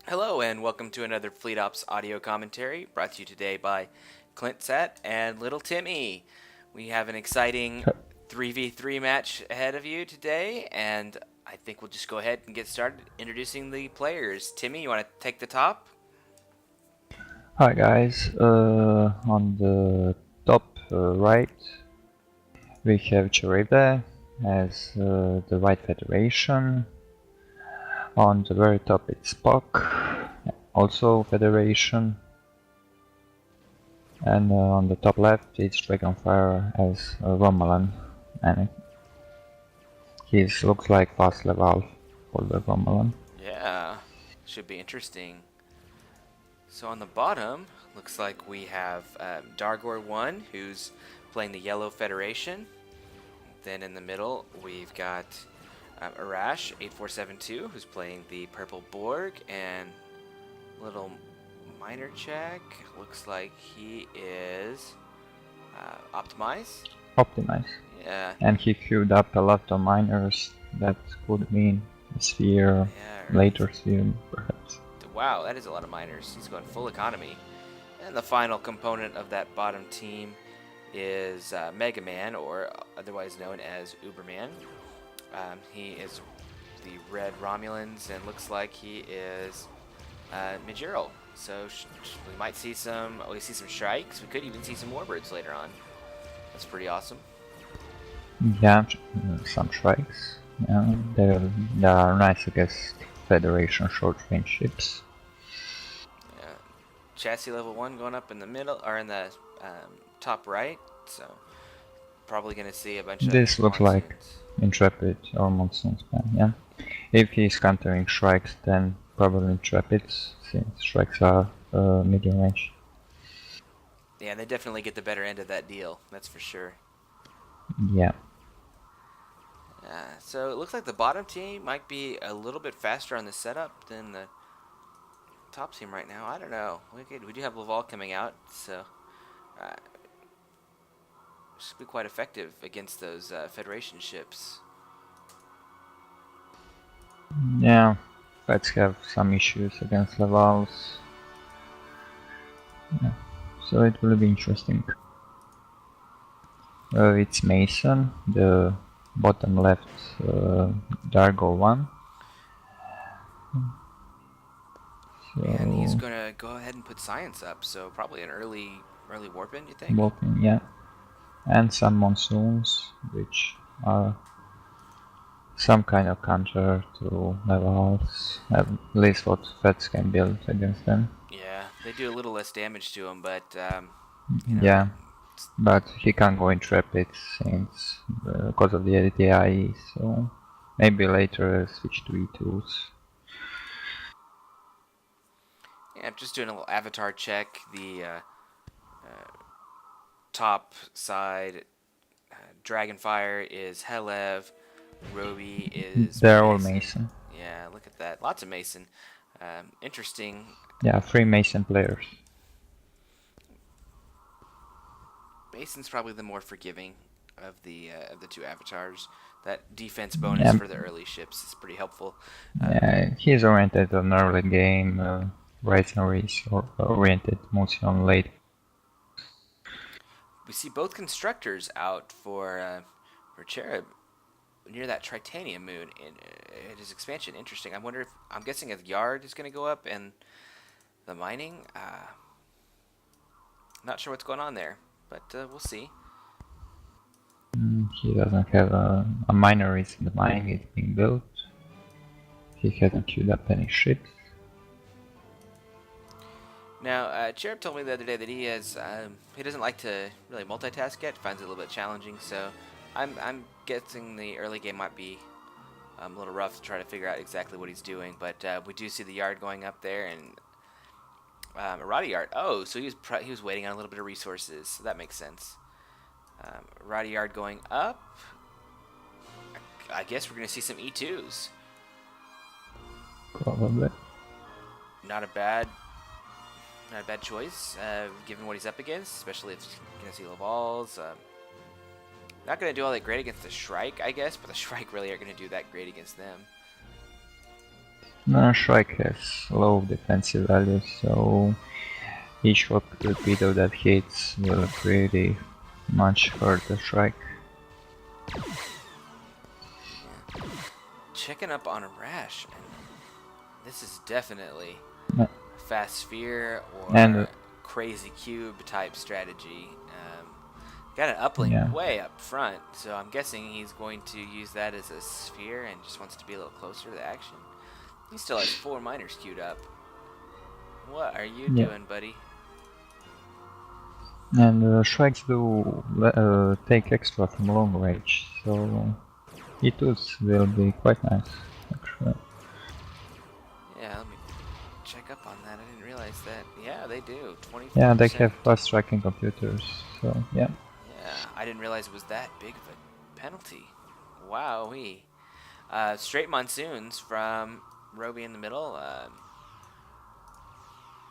Hello and welcome to another Fleet Ops audio commentary brought to you today by Clint Sat and Little Timmy. We have an exciting 3v3 match ahead of you today, and I think we'll just go ahead and get started introducing the players. Timmy, you want to take the top? Hi guys, on the top right we have Chereba as the White Federation. On the very top it's Spock, also Federation. And on the top left it's Dragonfire as Romulan, and he looks like fast level for the Romulan. Yeah, should be interesting. So on the bottom, looks like we have Dargor1, who's playing the Yellow Federation. Then in the middle, we've got Arash8472, who's playing the Purple Borg, and little Miner Check, looks like he is Optimize. Yeah. And he queued up a lot of miners that could mean a sphere, later sphere perhaps. Wow, that is a lot of miners. He's going full economy. And the final component of that bottom team is Mega Man, or otherwise known as Uberman. He is the red Romulans, and looks like he is Majiro. So we might see some. We see some strikes. We could even see some warbirds later on. That's pretty awesome. Yeah, some strikes. Yeah, they are nice against Federation short-range ships. Yeah, chassis level 1 going up in the middle, or in the top right. So probably going to see a bunch of. This looks like Intrepid or Monsoon Span. Yeah, if he's countering strikes, then probably Intrepids, since strikes are medium range. Yeah, they definitely get the better end of that deal. That's for sure. Yeah. So it looks like the bottom team might be a little bit faster on the setup than the top team right now. I don't know. We do have Laval coming out, so should be quite effective against those Federation ships. Yeah, let's have some issues against Lavals. Yeah. So it will be interesting. It's Mason, the bottom left Dargo one. So and he's gonna go ahead and put science up, so probably an early warp-in, you think? Warp-in, yeah. And some monsoons, which are some kind of counter to Lavals, at least what Feds can build against them. Yeah, they do a little less damage to him, but yeah, but he can't go Intrepid since because of the ADI, so maybe later switch to E2s. Yeah, I'm just doing a little avatar check. The top side, Dragonfire is Helev, Roby is. They're all Mason. Yeah, look at that. Lots of Mason. Interesting. Yeah, 3 Mason players. Mason's probably the more forgiving of the two avatars. That defense bonus for the early ships is pretty helpful. Yeah, he's oriented on early game. Ryzen is oriented mostly on late. We see both constructors out for Cherub near that Tritanium moon in his expansion. Interesting. I wonder if I'm guessing a yard is going to go up and the mining. Not sure what's going on there, but we'll see. He doesn't have a miner is in the mine. It's being built. He hasn't queued up any ships. Now, Cherub told me the other day that he doesn't like to really multitask yet. Finds it a little bit challenging. So, I'm guessing the early game might be a little rough to try to figure out exactly what he's doing. But we do see the yard going up there, and Armada yard. Oh, so he was waiting on a little bit of resources. So that makes sense. Armada yard going up. I guess we're gonna see some E2s. Probably. Not a bad Not a bad choice, given what he's up against, especially if he's going to see Laval's. Not going to do all that great against the Shrike, I guess, but the Shrike really aren't going to do that great against them. No, Shrike has low defensive values, so each torpedo that hits will pretty much hurt the Shrike. Yeah. Checking up on a Rash, and this is definitely Yeah. Fast Sphere or And Crazy Cube type strategy. Got an uplink way up front, so I'm guessing he's going to use that as a sphere and just wants to be a little closer to the action. He still has 4 miners queued up. What are you doing, buddy? And Shrikes do take extra from long range, so E2s will be quite nice, actually. Yeah, let me check up on that. I didn't realize that. Yeah, they do. 24%. Yeah, they have fast striking computers, so yeah. Yeah, I didn't realize it was that big of a penalty. Wowee. Straight monsoons from Roby in the middle.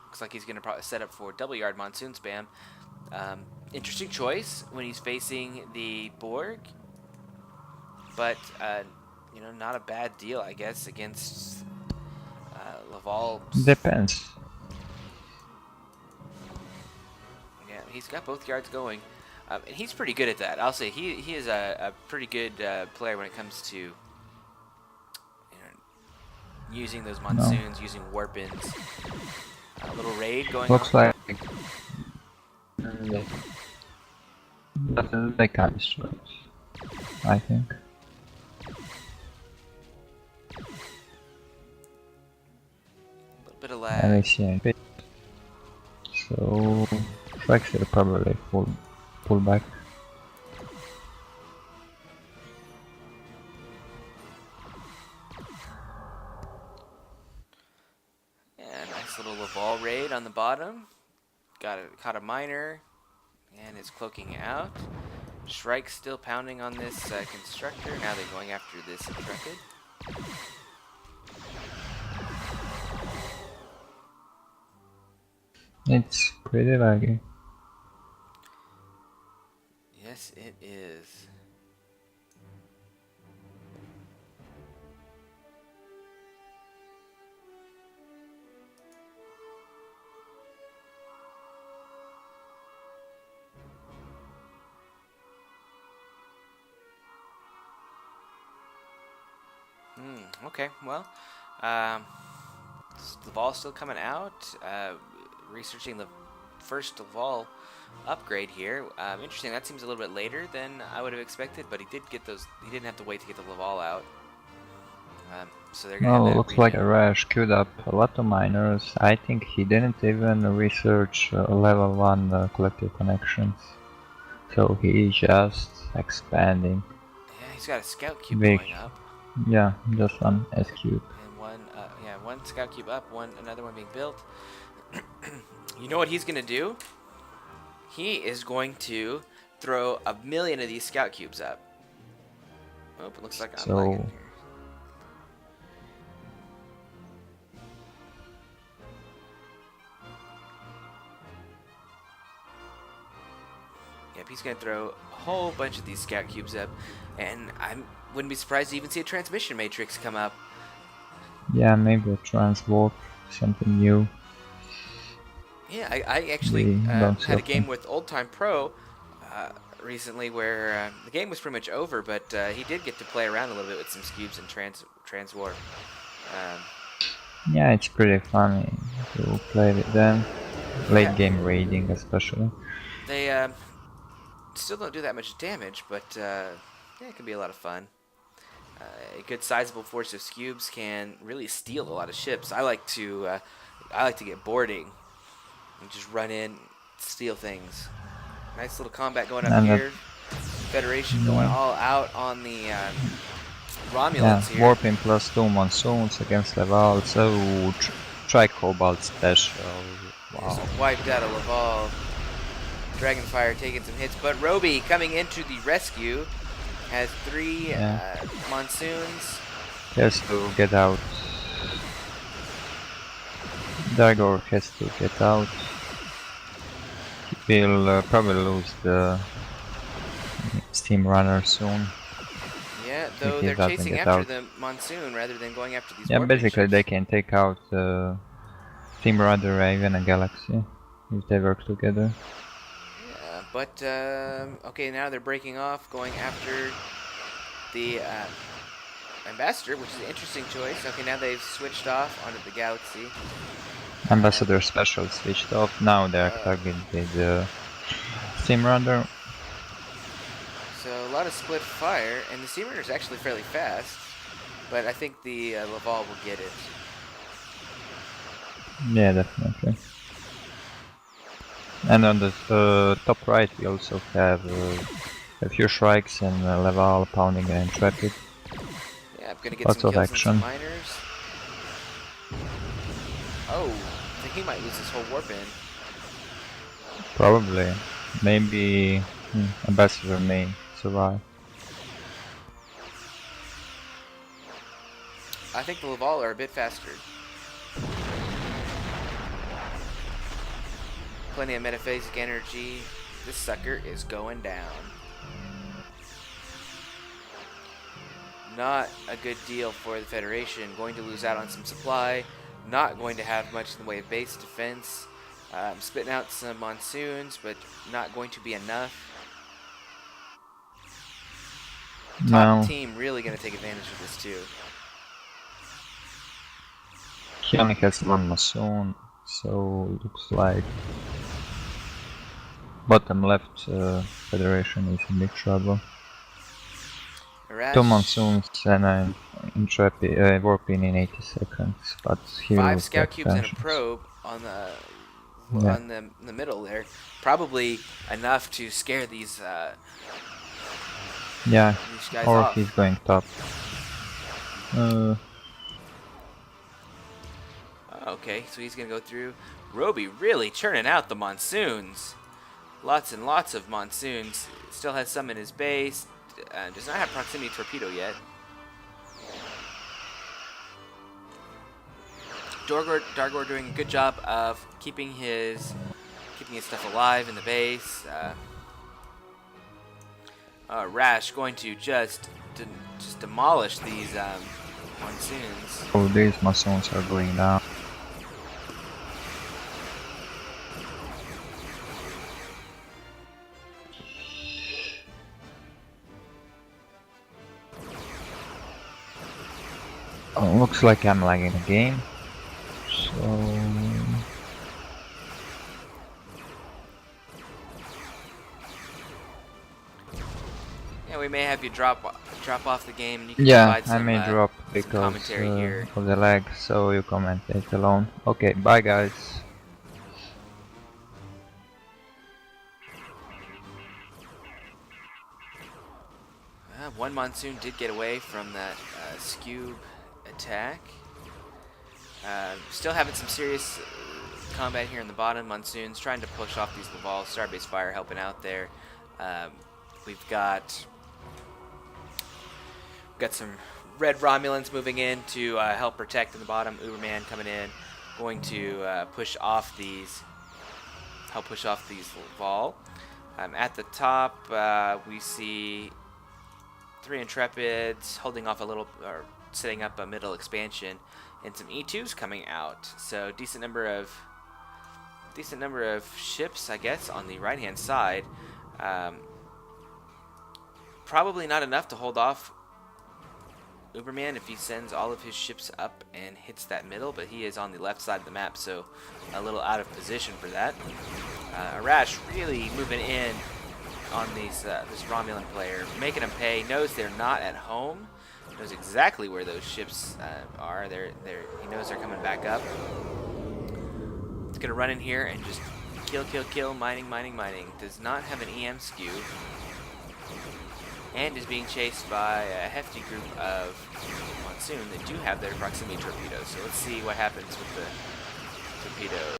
Looks like he's going to probably set up for double yard monsoon spam. Interesting choice when he's facing the Borg, but you know, not a bad deal, I guess, against Laval. Depends. Yeah, he's got both yards going, and he's pretty good at that. I'll say he is a pretty good player when it comes to, you know, using those monsoons, using warp-ins. A little raid going Looks on. like they can destroy it, I think. A little bit of lag. And I see a bit. So Shrikes will probably pull back. Yeah, nice little Laval raid on the bottom. Caught a miner, and is cloaking out. Shrike still pounding on this constructor. Now they're going after this intrepid. It's pretty laggy. Yes, it is. Okay, well, Laval's still coming out, researching the first Laval upgrade here. Interesting, that seems a little bit later than I would have expected, but he did get those, he didn't have to wait to get the Laval out. So they're gonna have that Looks like a remake. Rash queued up a lot of miners. I think he didn't even research level 1 collective connections. So he is just expanding. Yeah, he's got a scout cube Big. going up. Yeah, just one S cube. And one scout cube up, another one being built. You know what he's gonna do? He is going to throw 1,000,000 of these scout cubes up. Oh, it looks like I'm So- lagging here. Yep, he's gonna throw a whole bunch of these scout cubes up, and I wouldn't be surprised to even see a transmission matrix come up. Yeah, maybe a transwarp, something new. Yeah, I actually We don't had a see game them. with Old Time Pro recently where the game was pretty much over, but he did get to play around a little bit with some cubes and transwarp. Yeah, it's pretty funny to play with them. Late game raiding especially. They still don't do that much damage, but yeah, it can be a lot of fun. A good sizable force of cubes can really steal a lot of ships. I like to get boarding and just run in, steal things. Nice little combat going up And here. Federation going all out on the Romulans Yeah, here. warping +2 monsoons against Laval, so try Cobalt special. Wow. Just wiped out a Laval. Dragonfire taking some hits, but Roby coming into the rescue has 3 Yeah. monsoons. Has to get out. Dagor has to get out. We'll probably lose the steam runner soon Yeah, if though he they're doesn't chasing get after out. the monsoon rather than going after these Yeah, warping basically ships. they can take out Steam Rudder, Raven and Galaxy if they work together. Yeah, but okay, now they're breaking off, going after the ambassador, which is an interesting choice. Okay, now they've switched off onto the Galaxy. Ambassador Special switched off, now they're targeting the Steam Rudder. So a lot of split fire, and the Steam Runner is actually fairly fast, but I think the Laval will get it. Yeah, definitely. And on the top right we also have a few Shrikes and Laval pounding an Intrepid. Yeah, I'm gonna get Lots some of kills and some action. miners. Oh, I think he might lose his whole warp in. Probably. Maybe Ambassador may survive. I think the Laval are a bit faster. Plenty of metaphasic energy. This sucker is going down. Not a good deal for the Federation. Going to lose out on some supply. Not going to have much in the way of base defense. Spitting out some monsoons, but not going to be enough. Top No, team really going to take advantage of this too. he only has one Mason, so looks like bottom left Federation is in big trouble. Two Monsoons and an Intrepid warping in 80 seconds, but he 5 will scout get cubes and a tensions. probe on the Yeah. on the middle there. Probably enough to scare these Yeah, guys or off. he's going top. Okay, so he's gonna go through. Roby really churning out the monsoons. Lots and lots of monsoons. Still has some in his base. Does not have proximity torpedo yet. Dargor doing a good job of keeping his stuff alive in the base. Rash going to just demolish these monsoons. Oh, these Masons are going down. Oh, looks like I'm lagging the game. So Yeah, we may have you drop off the game, and you can yeah, provide I some, may drop some because commentary here. of the lag, so you commentate alone. Okay, bye guys. One monsoon did get away from that Scube attack. Still having some serious combat here in the bottom. Monsoons trying to push off these Laval. Starbase Fire helping out there. We've got some red Romulans moving in to help protect in the bottom. Uberman coming in, going to help push off these Laval. At the top, we see 3 Intrepids holding off a little, or setting up a middle expansion, and some E2s coming out. So decent number of ships, I guess, on the right-hand side. Probably not enough to hold off Uberman if he sends all of his ships up and hits that middle, but he is on the left side of the map, so a little out of position for that. Arash really moving in on these this Romulan player, making him pay. Knows they're not at home. Knows exactly where those ships are. He knows they're coming back up. It's gonna run in here and just kill, mining. Does not have an EM skew, and is being chased by a hefty group of Monsoon that do have their proximity torpedoes. So let's see what happens with the torpedo.